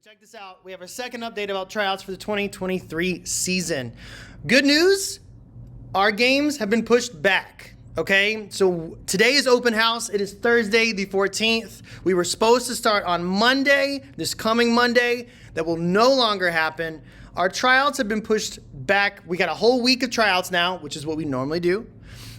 But check this out. We have our second update about tryouts for the 2023 season. Good news, our games have been pushed back. Okay, so today is open house. It is Thursday the 14th. We were supposed to start on Monday, this coming Monday. That will no longer happen. Our tryouts have been pushed back. We got a whole week of tryouts now, which is what we normally do.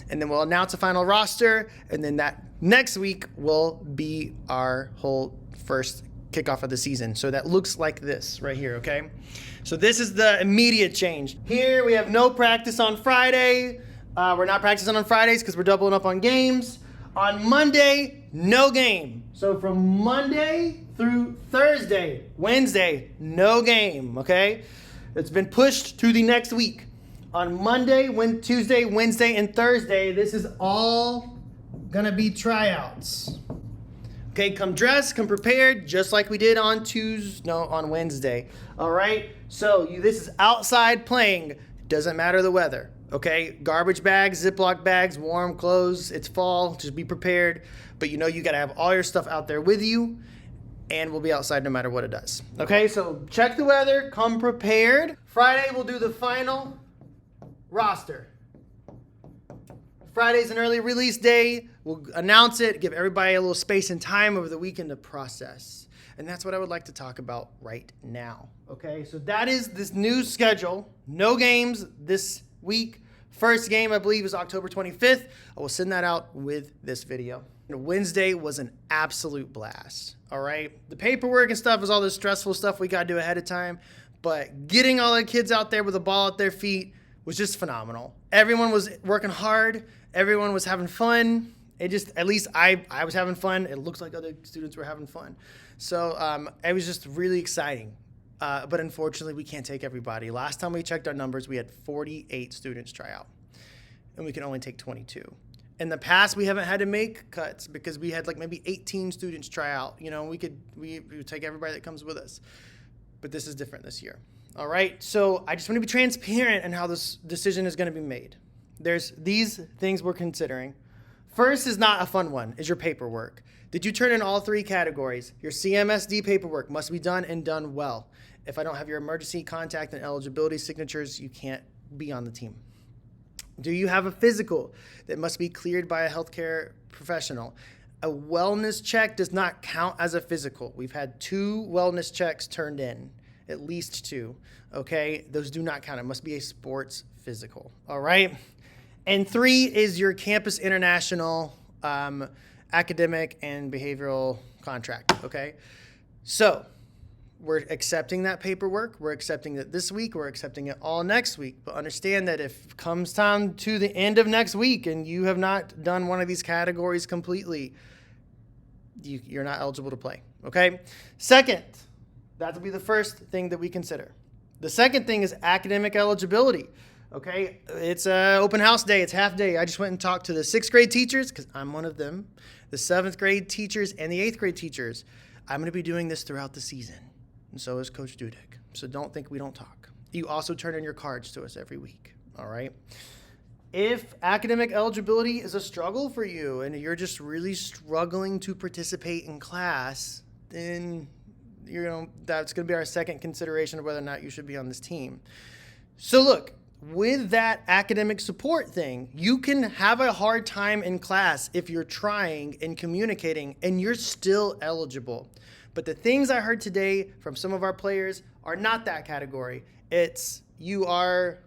And then we'll announce a final roster. And then that next week will be our whole first kickoff of the season. So that looks like this right here, okay? So this is the immediate change. Here we have no practice on Friday. We're not practicing on Fridays because we're doubling up on games. On Monday, no game. So from Monday through Thursday, Wednesday, no game, okay? It's been pushed to the next week. On Monday, Tuesday, Wednesday, and Thursday, this is all gonna be tryouts. Okay, come dressed, come prepared, just like we did on Wednesday. All right, so this is outside playing. Doesn't matter the weather. Okay, garbage bags, Ziploc bags, warm clothes. It's fall, just be prepared. But you gotta have all your stuff out there with you, and we'll be outside no matter what it does. Okay, so check the weather, come prepared. Friday, we'll do the final roster. Friday's an early release day. We'll announce it, give everybody a little space and time over the weekend to process. And that's what I would like to talk about right now. Okay, so that is this new schedule. No games this week. First game, I believe, is October 25th. I will send that out with this video. Wednesday was an absolute blast, all right? The paperwork and stuff is all the stressful stuff we got to do ahead of time, but getting all the kids out there with a ball at their feet was just phenomenal. Everyone was working hard. Everyone was having fun. At least I was having fun. It looks like other students were having fun. So it was just really exciting. But unfortunately, we can't take everybody. Last time we checked our numbers, we had 48 students try out, and we can only take 22. In the past, we haven't had to make cuts because we had like maybe 18 students try out. We would take everybody that comes with us. But this is different this year. All right, so I just want to be transparent in how this decision is going to be made. There's these things we're considering. First is not a fun one, is your paperwork. Did you turn in all three categories? Your CMSD paperwork must be done and done well. If I don't have your emergency contact and eligibility signatures, you can't be on the team. Do you have a physical that must be cleared by a healthcare professional? A wellness check does not count as a physical. We've had 2 wellness checks turned in, at least 2, okay? Those do not count. It must be a sports physical, all right? And 3 is your campus international academic and behavioral contract, okay? So we're accepting that paperwork. We're accepting it this week. We're accepting it all next week. But understand that if it comes time to the end of next week and you have not done one of these categories completely, you're not eligible to play, okay? Second, that will be the first thing that we consider. The second thing is academic eligibility. Okay, it's open house day. It's half day. I just went and talked to the 6th grade teachers because I'm one of them, the 7th grade teachers, and the 8th grade teachers. I'm going to be doing this throughout the season, and so is Coach Dudek. So don't think we don't talk. You also turn in your cards to us every week, all right? If academic eligibility is a struggle for you and you're just really struggling to participate in class, then that's going to be our second consideration of whether or not you should be on this team. So look, with that academic support thing, you can have a hard time in class if you're trying and communicating and you're still eligible. But the things I heard today from some of our players are not that category. It's you are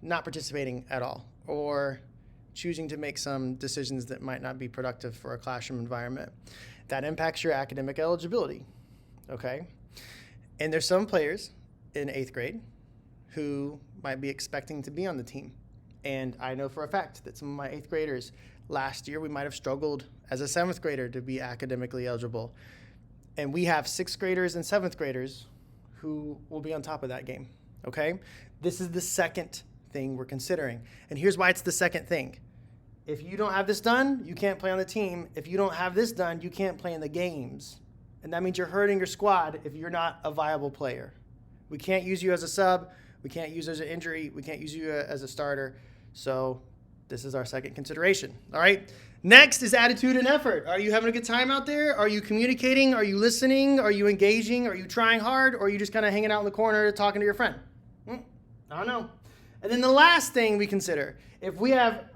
not participating at all or choosing to make some decisions that might not be productive for a classroom environment. That impacts your academic eligibility, okay? And there's some players in 8th grade who might be expecting to be on the team. And I know for a fact that some of my 8th graders last year, we might have struggled as a 7th grader to be academically eligible. And we have 6th graders and 7th graders who will be on top of that game, okay? This is the second thing we're considering. And here's why it's the second thing. If you don't have this done, you can't play on the team. If you don't have this done, you can't play in the games. And that means you're hurting your squad if you're not a viable player. We can't use you as a sub. We can't use you as an injury. We can't use you as a starter. So this is our second consideration. All right. Next is attitude and effort. Are you having a good time out there? Are you communicating? Are you listening? Are you engaging? Are you trying hard? Or are you just kind of hanging out in the corner talking to your friend? I don't know. And then the last thing we consider, if we have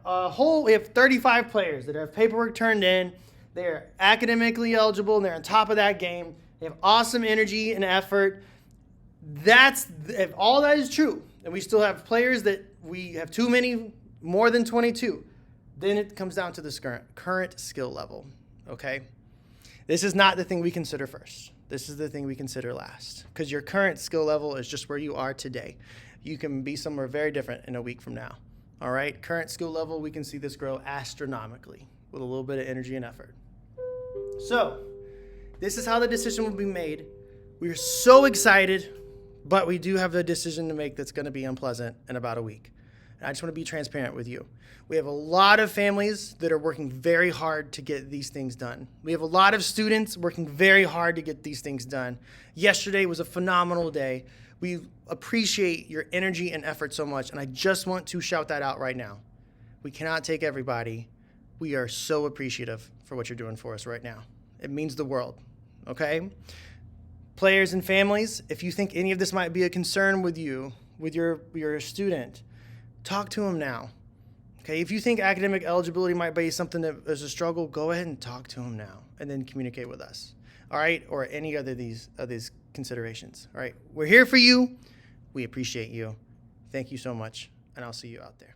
we have 35 players that have paperwork turned in, they're academically eligible, and they're on top of that game, they have awesome energy and effort. If all that is true, and we still have players that we have too many, more than 22, then it comes down to this current skill level, okay? This is not the thing we consider first. This is the thing we consider last, because your current skill level is just where you are today. You can be somewhere very different in a week from now, all right? Current skill level, we can see this grow astronomically with a little bit of energy and effort. So this is how the decision will be made. We are so excited, but we do have a decision to make that's going to be unpleasant in about a week. And I just want to be transparent with you. We have a lot of families that are working very hard to get these things done. We have a lot of students working very hard to get these things done. Yesterday was a phenomenal day. We appreciate your energy and effort so much, and I just want to shout that out right now. We cannot take everybody. We are so appreciative for what you're doing for us right now. It means the world, okay? Players and families, if you think any of this might be a concern with you, with your student, talk to them now. Okay, if you think academic eligibility might be something that is a struggle, go ahead and talk to them now and then communicate with us. All right, or any other of these considerations. All right, we're here for you. We appreciate you. Thank you so much, and I'll see you out there.